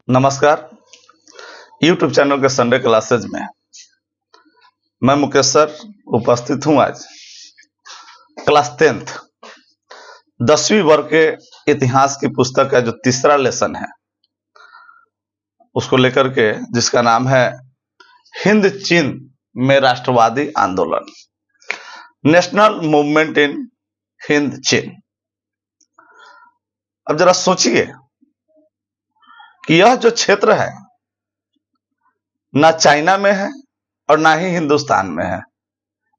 नमस्कार। YouTube channel के Sunday classes में मैं मुकेश सर उपस्थित हूं। आज क्लास 10th 10वीं वर्ग के इतिहास की पुस्तक का जो तीसरा लेसन है उसको लेकर के, जिसका नाम है हिंद चीन में राष्ट्रवादी आंदोलन, नेशनल मूवमेंट इन हिंद चीन। अब जरा सोचिए कि यह जो क्षेत्र है ना चाइना में है और ना ही हिंदुस्तान में है,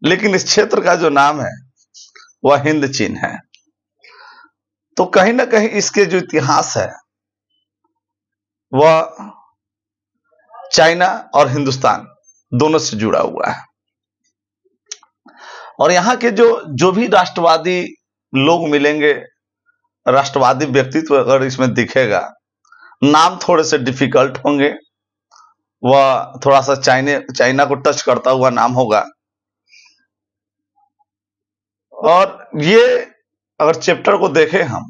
लेकिन इस क्षेत्र का जो नाम है वह हिंद चीन है। तो कहीं ना कहीं इसके जो इतिहास है वह चाइना और हिंदुस्तान दोनों से जुड़ा हुआ है। और यहाँ के जो भी राष्ट्रवादी लोग मिलेंगे, राष्ट्रवादी व्यक्तित्व अगर इसमें दिखेगा, नाम थोड़े से डिफिकल्ट होंगे, वह थोड़ा सा चाइना को टच करता हुआ नाम होगा। और ये अगर चैप्टर को देखें हम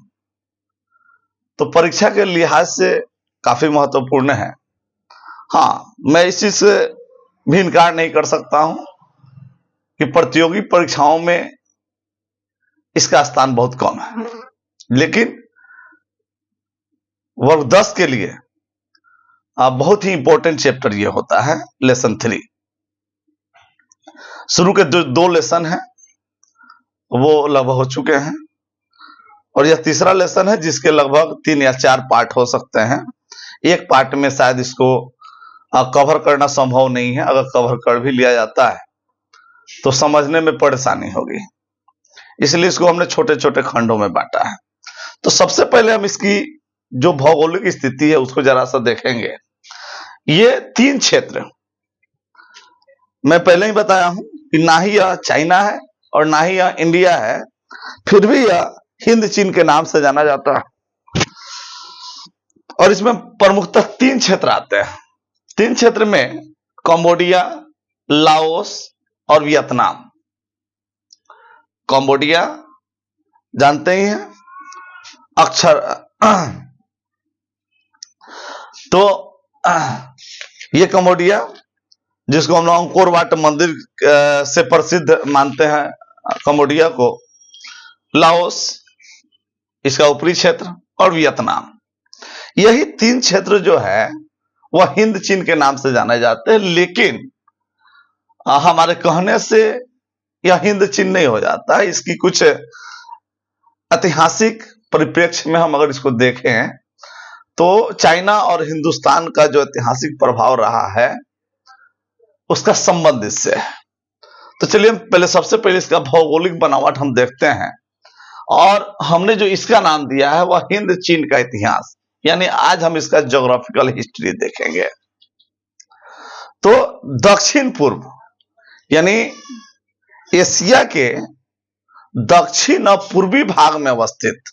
तो परीक्षा के लिहाज से काफी महत्वपूर्ण है। हाँ, मैं इस चीज से भी इनकार नहीं कर सकता हूं कि प्रतियोगी परीक्षाओं में इसका स्थान बहुत कम है, लेकिन वर्ग 10 के लिए बहुत ही इंपॉर्टेंट चैप्टर ये होता है, लेसन 3। शुरू के जो 2 लेसन हैं वो लगभग हो चुके हैं और यह तीसरा लेसन है जिसके लगभग 3 या 4 पार्ट हो सकते हैं। एक पार्ट में शायद इसको कवर करना संभव नहीं है। अगर कवर कर भी लिया जाता है तो समझने में परेशानी होगी, इसलिए इसको हमने छोटे छोटे खंडों में बांटा है। तो सबसे पहले हम इसकी जो भौगोलिक स्थिति है उसको जरा सा देखेंगे। ये 3 क्षेत्र मैं पहले ही बताया हूं कि ना ही यह चाइना है और ना ही यह इंडिया है, फिर भी यह हिंद चीन के नाम से जाना जाता है। और इसमें प्रमुखतः 3 क्षेत्र आते हैं। 3 क्षेत्र में कंबोडिया, लाओस और वियतनाम। कंबोडिया जानते ही हैं, अक्षर तो ये कंबोडिया, जिसको हम लोग अंकोर वाट मंदिर से प्रसिद्ध मानते हैं कंबोडिया को, लाओस इसका ऊपरी क्षेत्र और वियतनाम, यही 3 क्षेत्र जो है वह हिंद चीन के नाम से जाने जाते हैं। लेकिन हमारे कहने से यह हिंद चीन नहीं हो जाता है। इसकी कुछ ऐतिहासिक परिप्रेक्ष्य में हम अगर इसको देखें तो चाइना और हिंदुस्तान का जो ऐतिहासिक प्रभाव रहा है उसका संबंध इससे है। तो चलिए हम पहले सबसे पहले इसका भौगोलिक बनावट हम देखते हैं, और हमने जो इसका नाम दिया है वह हिंद चीन का इतिहास, यानी आज हम इसका ज्योग्राफिकल हिस्ट्री देखेंगे। तो दक्षिण पूर्व यानी एशिया के दक्षिण और पूर्वी भाग में अवस्थित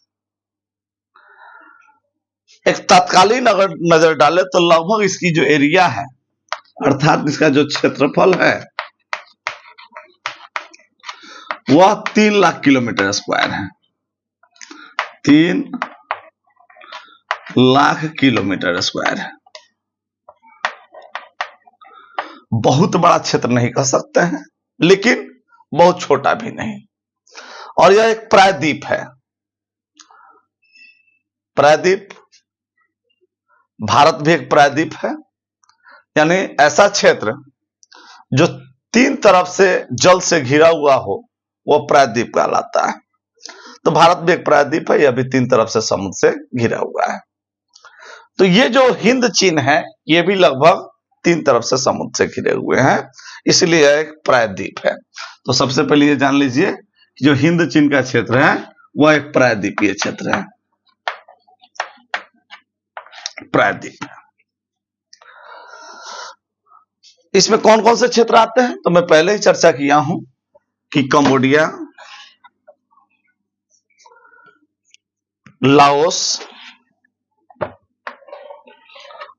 एक तत्कालीन अगर नजर डाले तो लगभग इसकी जो एरिया है, अर्थात इसका जो क्षेत्रफल है वह 3 लाख किलोमीटर स्क्वायर है। 3 लाख किलोमीटर स्क्वायर है। बहुत बड़ा क्षेत्र नहीं कह सकते हैं, लेकिन बहुत छोटा भी नहीं। और यह एक प्रायद्वीप है। प्रायद्वीप, भारत भी एक प्रायद्वीप है, यानी ऐसा क्षेत्र जो 3 तरफ से जल से घिरा हुआ हो वह प्रायद्वीप कहलाता है। तो भारत भी एक प्रायद्वीप है, यह भी 3 तरफ से समुद्र से घिरा हुआ है। तो ये जो हिंद चीन है ये भी लगभग 3 तरफ से समुद्र से घिरे हुए हैं, इसलिए यह एक प्रायद्वीप है। तो सबसे पहले ये जान लीजिए कि जो हिंद चीन का क्षेत्र है वह एक प्रायद्वीपीय क्षेत्र है, प्रायद्वीप है। इसमें कौन कौन से क्षेत्र आते हैं तो मैं पहले ही चर्चा किया हूं कि कंबोडिया, लाओस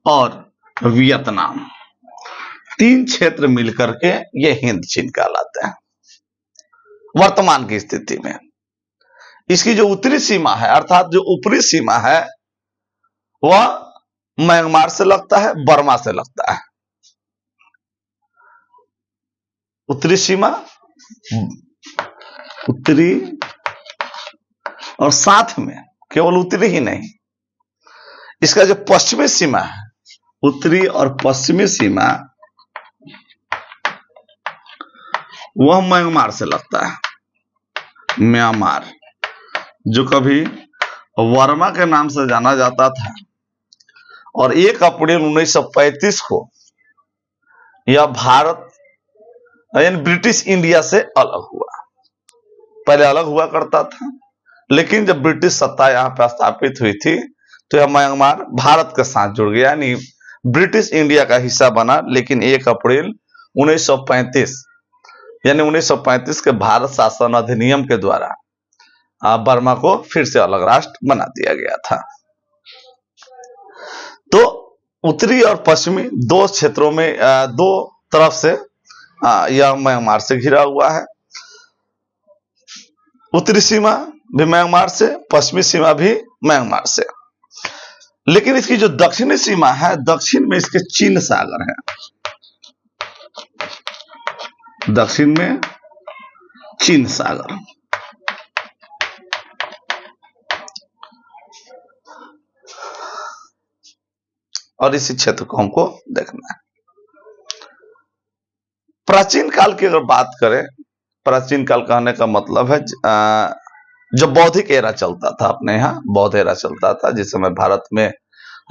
और वियतनाम, 3 क्षेत्र मिलकर के ये हिंद चीन कहलाते हैं। वर्तमान की स्थिति में इसकी जो उत्तरी सीमा है, अर्थात जो ऊपरी सीमा है, वह म्यांमार से लगता है, बर्मा से लगता है। उत्तरी सीमा, उत्तरी, और साथ में केवल उत्तरी ही नहीं, इसका जो पश्चिमी सीमा है, उत्तरी और पश्चिमी सीमा, वह म्यांमार से लगता है। म्यांमार, जो कभी वर्मा के नाम से जाना जाता था, और 1 अप्रैल 1935 को यह भारत यानी ब्रिटिश इंडिया से अलग हुआ। पहले अलग हुआ करता था, लेकिन जब ब्रिटिश सत्ता यहां पर स्थापित हुई थी तो यह म्यांमार भारत के साथ जुड़ गया, यानी ब्रिटिश इंडिया का हिस्सा बना। लेकिन 1 अप्रैल 1935 यानी 1935 के भारत शासन अधिनियम के द्वारा बर्मा को फिर से अलग राष्ट्र बना दिया गया था। तो उत्तरी और पश्चिमी दो क्षेत्रों में, दो तरफ से यह म्यांमार से घिरा हुआ है। उत्तरी सीमा भी म्यांमार से, पश्चिमी सीमा भी म्यांमार से। लेकिन इसकी जो दक्षिणी सीमा है, दक्षिण में इसके चीन सागर है। दक्षिण में चीन सागर, और इसी क्षेत्र को हमको देखना है। प्राचीन काल की अगर बात करें, प्राचीन काल कहने का मतलब है जो बौद्धिक एरा चलता था, अपने यहाँ बौद्ध एरा चलता था, जिस समय भारत में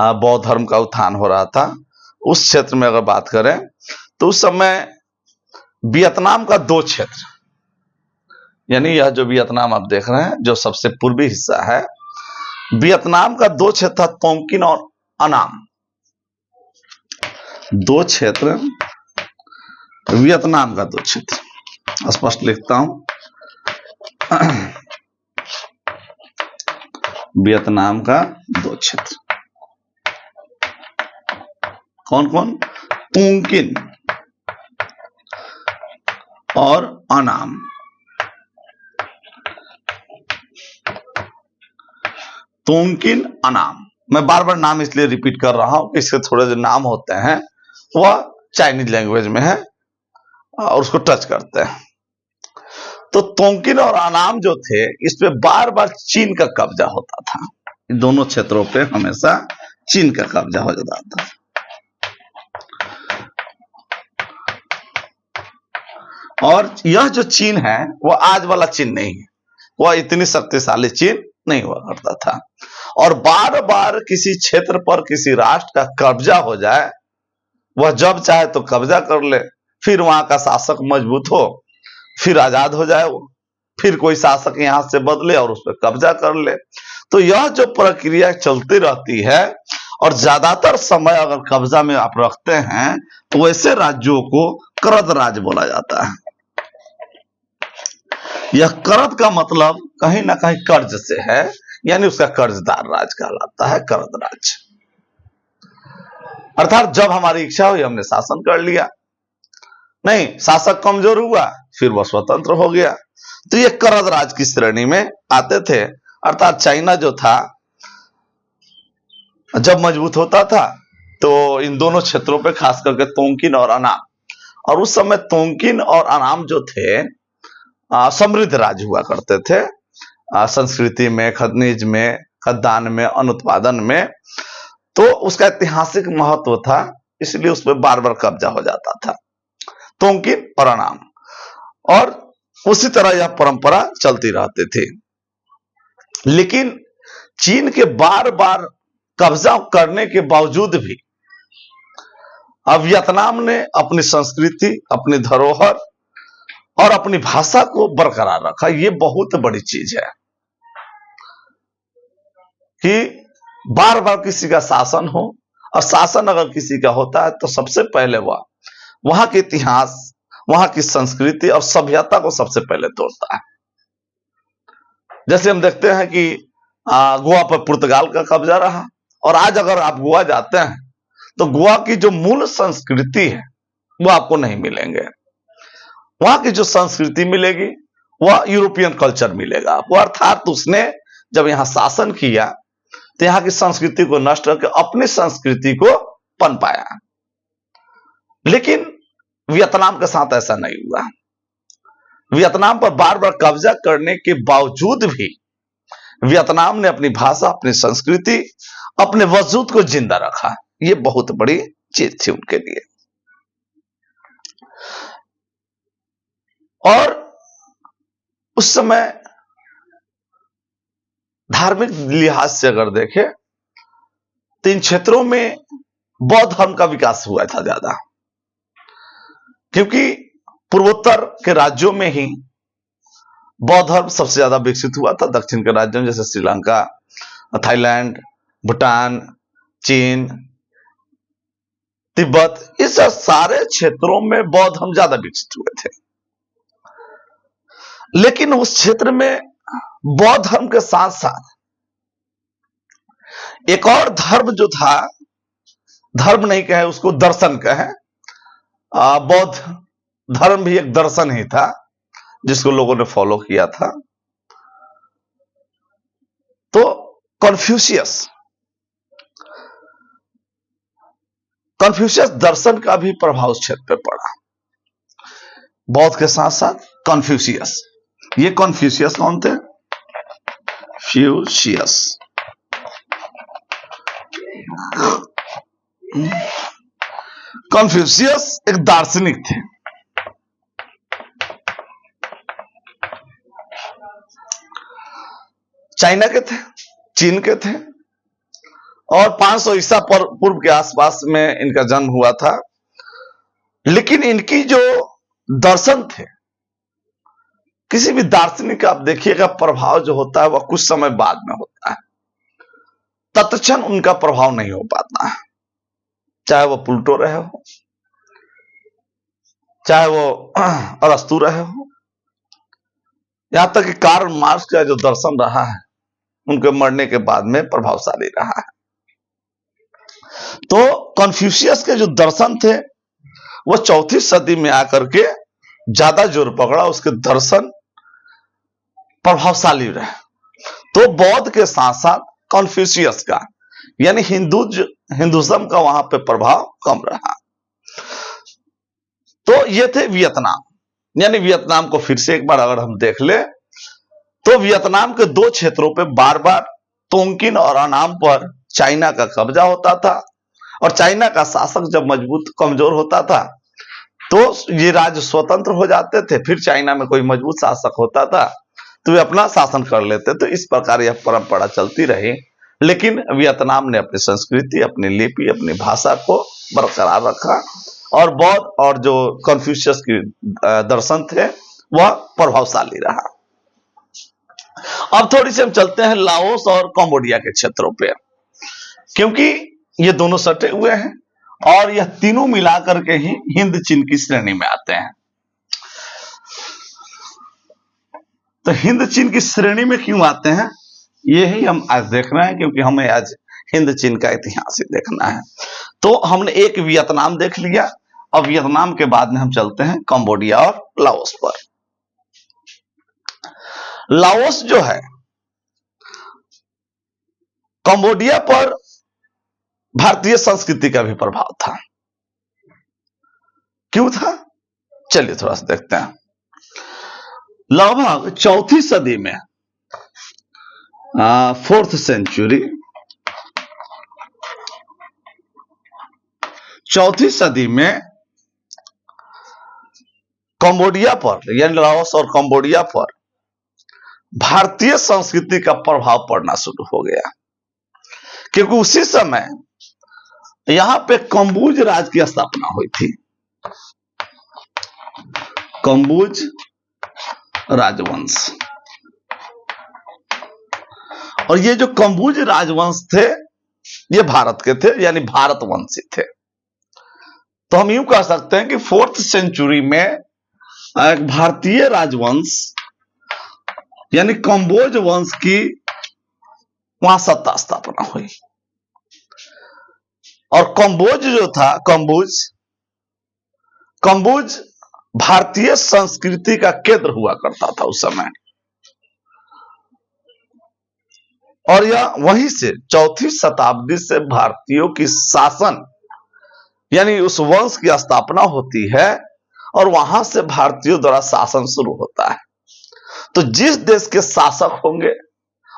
बौद्ध धर्म का उत्थान हो रहा था, उस क्षेत्र में अगर बात करें तो उस समय वियतनाम का 2 क्षेत्र, यानी यह जो वियतनाम आप देख रहे हैं, जो सबसे पूर्वी हिस्सा है, वियतनाम का 2 क्षेत्र था, तोंकिन और अनाम। 2 क्षेत्र, वियतनाम का 2 क्षेत्र, स्पष्ट लिखता हूं, वियतनाम का 2 क्षेत्र। कौन कौन? तोंकिन और अनाम। तोंकिन, अनाम, मैं बार बार नाम इसलिए रिपीट कर रहा हूं कि इसके थोड़े जो नाम होते हैं वह चाइनीज लैंग्वेज में है और उसको टच करते हैं। तो तोंकिन और अनाम जो थे, इस पे बार बार चीन का कब्जा होता था। इन दोनों क्षेत्रों पे हमेशा चीन का कब्जा हो जाता था। और यह जो चीन है वह आज वाला चीन नहीं है, वह इतनी शक्तिशाली चीन नहीं हुआ करता था। और बार बार किसी क्षेत्र पर किसी राष्ट्र का कब्जा हो जाए, वह जब चाहे तो कब्जा कर ले, फिर वहां का शासक मजबूत हो, फिर आजाद हो जाए वो, फिर कोई शासक यहां से बदले और उस पर कब्जा कर ले। तो यह जो प्रक्रिया चलती रहती है, और ज्यादातर समय अगर कब्जा में आप रखते हैं तो वैसे राज्यों को करद राज्य बोला जाता है। यह करद का मतलब कहीं ना कहीं कर्ज से है, यानी उसका कर्जदार राज्य कहलाता है करद राज्य। अर्थात जब हमारी इच्छा हुई हमने शासन कर लिया, नहीं शासक कमजोर हुआ फिर वह स्वतंत्र हो गया, तो ये करद राज की श्रेणी में आते थे। अर्थात चाइना जो था जब मजबूत होता था तो इन दोनों क्षेत्रों पे खास करके तोंकिन और अनाम, और उस समय तोंकिन और अनाम जो थे समृद्ध राज्य हुआ करते थे, संस्कृति में, खनिज में, खाद्यान्न में, अनुत्पादन में। तो उसका ऐतिहासिक महत्व था, इसलिए उस पर बार बार कब्जा हो जाता था, तोंकिन और अनाम। और उसी तरह यह परंपरा चलती रहती थी। लेकिन चीन के बार बार कब्जा करने के बावजूद भी अब वियतनाम ने अपनी संस्कृति, अपनी धरोहर और अपनी भाषा को बरकरार रखा। ये बहुत बड़ी चीज है कि बार बार किसी का शासन हो, और शासन अगर किसी का होता है तो सबसे पहले वह वहां के इतिहास, वहां की संस्कृति और सभ्यता को सबसे पहले तोड़ता है। जैसे हम देखते हैं कि गोवा पर पुर्तगाल का कब्जा रहा, और आज अगर आप गोवा जाते हैं तो गोवा की जो मूल संस्कृति है वो आपको नहीं मिलेंगे। वहां की जो संस्कृति मिलेगी वह यूरोपियन कल्चर मिलेगा आपको। अर्थात उसने जब यहां शासन किया तो यहाँ की संस्कृति को नष्ट करके अपनी संस्कृति को पनपाया। लेकिन वियतनाम के साथ ऐसा नहीं हुआ। वियतनाम पर बार बार कब्जा करने के बावजूद भी वियतनाम ने अपनी भाषा, अपनी संस्कृति, अपने वजूद को जिंदा रखा। ये बहुत बड़ी चीज थी उनके लिए। और उस समय धार्मिक लिहाज से अगर देखें तो इन क्षेत्रों में बौद्ध धर्म का विकास हुआ था ज्यादा, क्योंकि पूर्वोत्तर के राज्यों में ही बौद्ध धर्म सबसे ज्यादा विकसित हुआ था। दक्षिण के राज्यों में जैसे श्रीलंका, थाईलैंड, भूटान, चीन, तिब्बत, इस सारे क्षेत्रों में बौद्ध धर्म ज्यादा विकसित हुए थे। लेकिन उस क्षेत्र में बौद्ध धर्म के साथ साथ एक और धर्म जो था, धर्म नहीं कहे उसको, दर्शन कहे, बौद्ध धर्म भी एक दर्शन ही था जिसको लोगों ने फॉलो किया था। तो कन्फ्यूशियस दर्शन का भी प्रभाव उस क्षेत्र पर पड़ा, बौद्ध के साथ साथ कन्फ्यूशियस। ये कन्फ्यूशियस कौन थे? फ्यूशियस। कन्फ्यूशियस एक दार्शनिक थे। चाइना के थे, चीन के थे, और 500 ईसा पूर्व के आसपास में इनका जन्म हुआ था। लेकिन इनकी जो दर्शन थे, किसी भी दार्शनिक का आप देखिएगा प्रभाव जो होता है वह कुछ समय बाद में होता है, तत्क्षण उनका प्रभाव नहीं हो पाता है। चाहे वो प्लूटो रहे हो, चाहे वो अरस्तु रहे हो, यहां तक कि कार्ल मार्क्स का जो दर्शन रहा है उनके मरने के बाद में प्रभावशाली रहा है। तो कन्फ्यूशियस के जो दर्शन थे वो 4वीं सदी में आकर के ज्यादा जोर पकड़ा, उसके दर्शन प्रभावशाली रहे। तो बौद्ध के साथ साथ कन्फ्यूशियस का, यानी हिंदुज्म का वहां पे प्रभाव कम रहा। तो ये थे वियतनाम। यानी वियतनाम को फिर से एक बार अगर हम देख ले तो वियतनाम के 2 क्षेत्रों पे बार बार तोंगकिन और अनाम पर चाइना का कब्जा होता था, और चाइना का शासक जब मजबूत कमजोर होता था तो ये राज्य स्वतंत्र हो जाते थे। फिर चाइना में कोई मजबूत शासक होता था तो वे अपना शासन कर लेते। तो इस प्रकार यह परंपरा चलती रही। लेकिन वियतनाम ने अपनी संस्कृति, अपनी लिपि, अपनी भाषा को बरकरार रखा, और बौद्ध और जो कन्फ्यूशियस की दर्शन थे वह प्रभावशाली रहा। अब थोड़ी सी हम चलते हैं लाओस और कंबोडिया के क्षेत्रों पे, क्योंकि ये दोनों सटे हुए हैं और यह तीनों मिलाकर के ही हिंद चीन की श्रेणी में आते हैं। तो हिंद चीन की श्रेणी में क्यों आते हैं यही हम आज देख रहे हैं, क्योंकि हमें आज हिंद चीन का इतिहास ही देखना है। तो हमने एक वियतनाम देख लिया, अब वियतनाम के बाद में हम चलते हैं कंबोडिया और लाओस पर। लाओस जो है, कंबोडिया पर भारतीय संस्कृति का भी प्रभाव था। क्यों था, चलिए थोड़ा सा देखते हैं। लगभग 4वीं सदी में, 4th सेंचुरी, 4वीं सदी में कंबोडिया पर, यानी लाओस और कंबोडिया पर भारतीय संस्कृति का प्रभाव पड़ना शुरू हो गया, क्योंकि उसी समय यहां पे कंबुज राज की स्थापना हुई थी। कंबुज राजवंश, और ये जो कंबुज राजवंश थे ये भारत के थे, यानी भारतवंशी थे। तो हम यूं कह सकते हैं कि 4th सेंचुरी में एक भारतीय राजवंश यानी कंबोज वंश की वहां सत्ता स्थापना हुई। और कंबोज जो था, कंबुज भारतीय संस्कृति का केंद्र हुआ करता था उस समय। और यह वहीं से चौथी शताब्दी से भारतीयों की शासन यानी उस वंश की स्थापना होती है और वहां से भारतीयों द्वारा शासन शुरू होता है। तो जिस देश के शासक होंगे,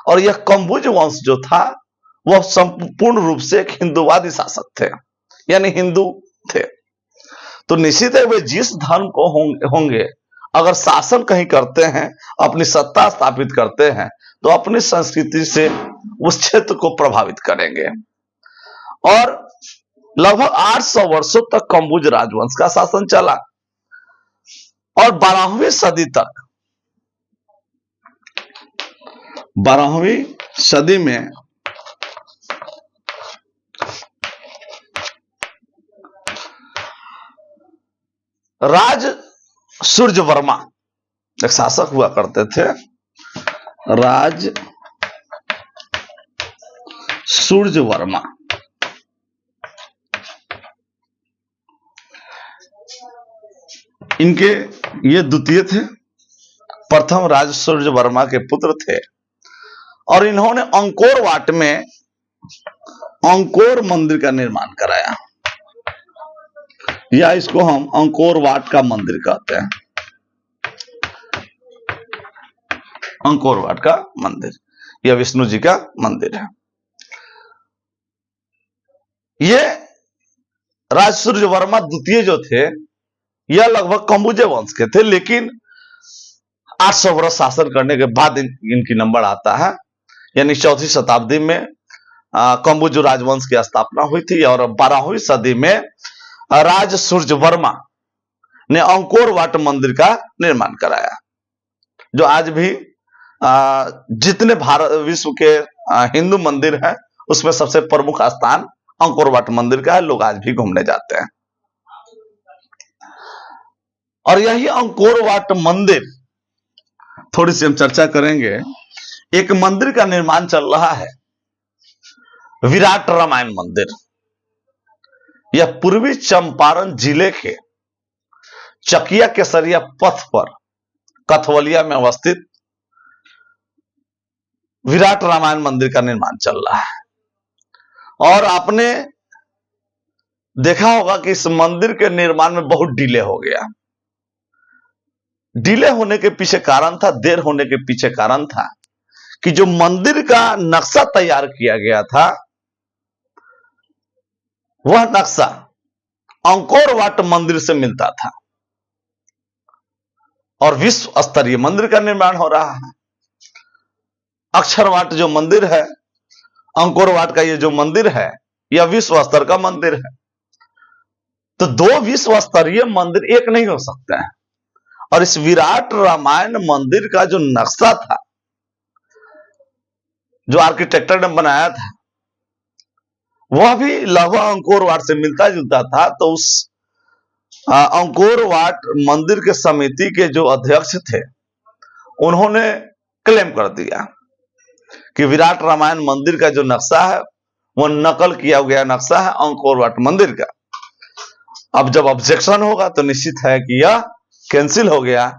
और यह कंबुज वंश जो था वह संपूर्ण रूप से एक हिंदूवादी शासक थे, यानी हिंदू थे, तो निश्चित है वे जिस धर्म को होंगे, अगर शासन कहीं करते हैं, अपनी सत्ता स्थापित करते हैं, तो अपनी संस्कृति से उस क्षेत्र को प्रभावित करेंगे। और लगभग 800 वर्षों तक कंबुज राजवंश का शासन चला और 12वीं सदी तक, 12वीं सदी में राज सूर्यवर्मा एक शासक हुआ करते थे, राज सूर्यवर्मा। इनके ये द्वितीय थे, प्रथम राज सूर्यवर्मा के पुत्र थे, और इन्होंने अंकोर वाट में अंकोर मंदिर का निर्माण कराया, या इसको हम अंकोर वाट का मंदिर कहते हैं। अंकोर वाट का मंदिर यह विष्णु जी का मंदिर है। ये राज सूर्यवर्मा द्वितीय जो थे यह लगभग कंबुजे वंश के थे, लेकिन 800 वर्ष शासन करने के बाद इनकी नंबर आता है, यानी चौथी शताब्दी में कंबुज राजवंश की स्थापना हुई थी, और 12वीं सदी में राज सूर्यवर्मा ने अंकोर वाट मंदिर का निर्माण कराया, जो आज भी जितने भारत विश्व के हिंदू मंदिर हैं उसमें सबसे प्रमुख स्थान अंकोर वाट मंदिर का है। लोग आज भी घूमने जाते हैं। और यही अंकोर वाट मंदिर, थोड़ी सी हम चर्चा करेंगे। एक मंदिर का निर्माण चल रहा है, विराट रामायण मंदिर। यह पूर्वी चंपारण जिले के चकिया केसरिया पथ पर कथवलिया में अवस्थित विराट रामायण मंदिर का निर्माण चल रहा है। और आपने देखा होगा कि इस मंदिर के निर्माण में बहुत डिले हो गया। डिले होने के पीछे कारण था, देर होने के पीछे कारण था कि जो मंदिर का नक्शा तैयार किया गया था वह नक्शा अंकोर वाट मंदिर से मिलता था, और विश्व स्तरीय मंदिर का निर्माण हो रहा है। अक्षर वाट जो मंदिर है, अंकोर वाट का ये जो मंदिर है, यह विश्व स्तर का मंदिर है। तो दो विश्व स्तरीय मंदिर एक नहीं हो सकता है। और इस विराट रामायण मंदिर का जो नक्शा था, जो आर्किटेक्टर ने बनाया था, वह भी लगभग अंकोर वाट से मिलता जुलता था। तो उस अंकोर वाट मंदिर के समिति के जो अध्यक्ष थे, उन्होंने क्लेम कर दिया कि विराट रामायण मंदिर का जो नक्शा है वह नकल किया गया नक्शा है अंकोर वाट मंदिर का। अब जब ऑब्जेक्शन होगा तो निश्चित है कि यह कैंसिल हो गया,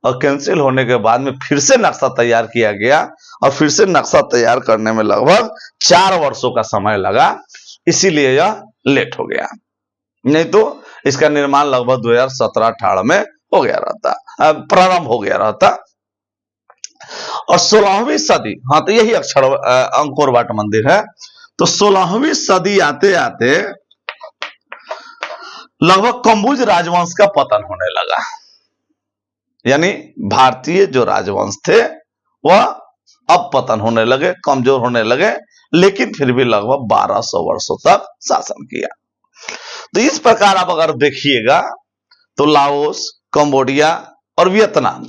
और कैंसिल होने के बाद में फिर से नक्शा तैयार किया गया, और फिर से नक्शा तैयार करने में लगभग 4 वर्षों का समय लगा, इसीलिए यह लेट हो गया। नहीं तो इसका निर्माण लगभग 2017-18 में हो गया रहता, प्रारंभ हो गया रहता। और 16वीं सदी, हाँ तो यही अंकोर वाट मंदिर है। तो 16वीं सदी आते आते लगभग कंबुज राजवंश का पतन होने लगा, यानी भारतीय जो राजवंश थे वह अब पतन होने लगे, कमजोर होने लगे, लेकिन फिर भी लगभग 1200 वर्षों तक शासन किया। तो इस प्रकार आप अगर देखिएगा तो लाओस, कंबोडिया और वियतनाम,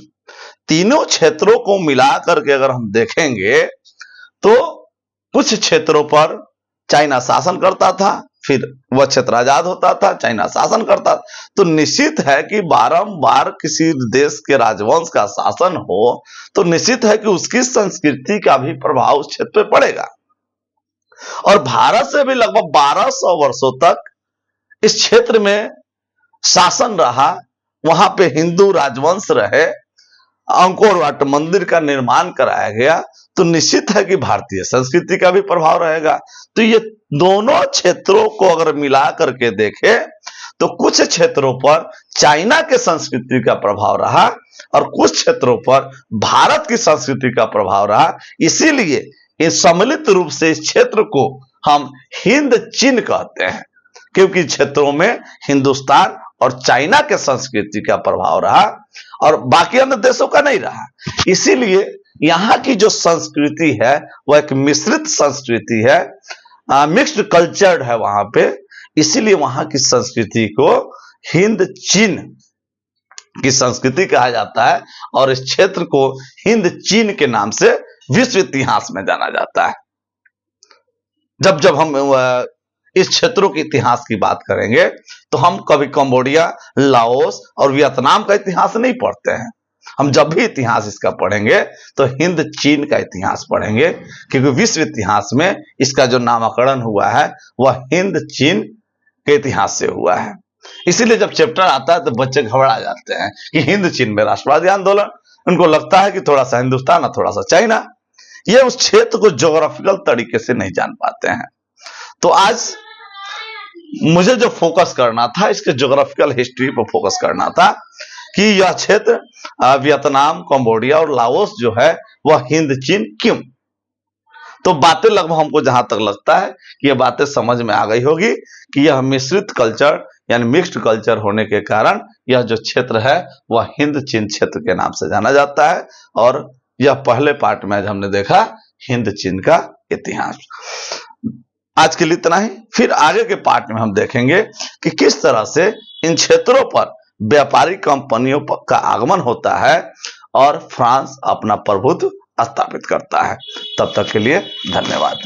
तीनों क्षेत्रों को मिलाकर के अगर हम देखेंगे तो कुछ क्षेत्रों पर चाइना शासन करता था, फिर वह क्षेत्र आजाद होता था, चाइना शासन करता था। तो निश्चित है कि बारंबार किसी देश के राजवंश का शासन हो तो निश्चित है कि उसकी संस्कृति का भी प्रभाव उस क्षेत्र पर पड़ेगा। और भारत से भी लगभग 1200 वर्षों तक इस क्षेत्र में शासन रहा, वहां पे हिंदू राजवंश रहे, अंकोर वाट मंदिर का निर्माण कराया गया, तो निश्चित है कि भारतीय संस्कृति का भी प्रभाव रहेगा। तो ये दोनों क्षेत्रों को अगर मिला करके देखें तो कुछ क्षेत्रों पर चाइना के संस्कृति का प्रभाव रहा और कुछ क्षेत्रों पर भारत की संस्कृति का प्रभाव रहा। इसीलिए इस सम्मिलित रूप से इस क्षेत्र को हम हिंद चीन कहते हैं, क्योंकि क्षेत्रों में हिंदुस्तान और चाइना के संस्कृति का प्रभाव रहा और बाकी अन्य देशों का नहीं रहा। इसीलिए यहाँ की जो संस्कृति है वह एक मिश्रित संस्कृति है, मिक्स्ड कल्चर्ड है वहां पे। इसीलिए वहां की संस्कृति को हिंद चीन की संस्कृति कहा जाता है और इस क्षेत्र को हिंद चीन के नाम से विश्व इतिहास में जाना जाता है। जब जब हम इस क्षेत्रों के इतिहास की बात करेंगे तो हम कभी कंबोडिया, लाओस और वियतनाम का इतिहास नहीं पढ़ते हैं। हम जब भी इतिहास इसका पढ़ेंगे तो हिंद चीन का इतिहास पढ़ेंगे, क्योंकि विश्व इतिहास में इसका जो नामकरण हुआ है वह हिंद चीन के इतिहास से हुआ है। इसीलिए जब चैप्टर आता है तो बच्चे घबरा जाते हैं कि हिंद चीन में राष्ट्रवादी आंदोलन, उनको लगता है कि थोड़ा सा हिंदुस्तान और थोड़ा सा चाइना, ये उस क्षेत्र को ज्योग्राफिकल तरीके से नहीं जान पाते हैं। तो आज मुझे जो फोकस करना था इसके ज्योग्राफिकल हिस्ट्री पर फोकस करना था कि यह क्षेत्र वियतनाम, कंबोडिया और लाओस जो है वह हिंद चीन क्यों। तो बातें लगभग हमको जहां तक लगता है कि यह बातें समझ में आ गई होगी कि यह मिश्रित कल्चर यानी मिक्स्ड कल्चर होने के कारण यह जो क्षेत्र है वह हिंद चीन क्षेत्र के नाम से जाना जाता है। और यह पहले पार्ट में हमने देखा हिंद चीन का इतिहास। आज के लिए इतना ही, फिर आगे के पार्ट में हम देखेंगे कि किस तरह से इन क्षेत्रों पर व्यापारिक कंपनियों का आगमन होता है और फ्रांस अपना प्रभुत्व स्थापित करता है। तब तक के लिए धन्यवाद।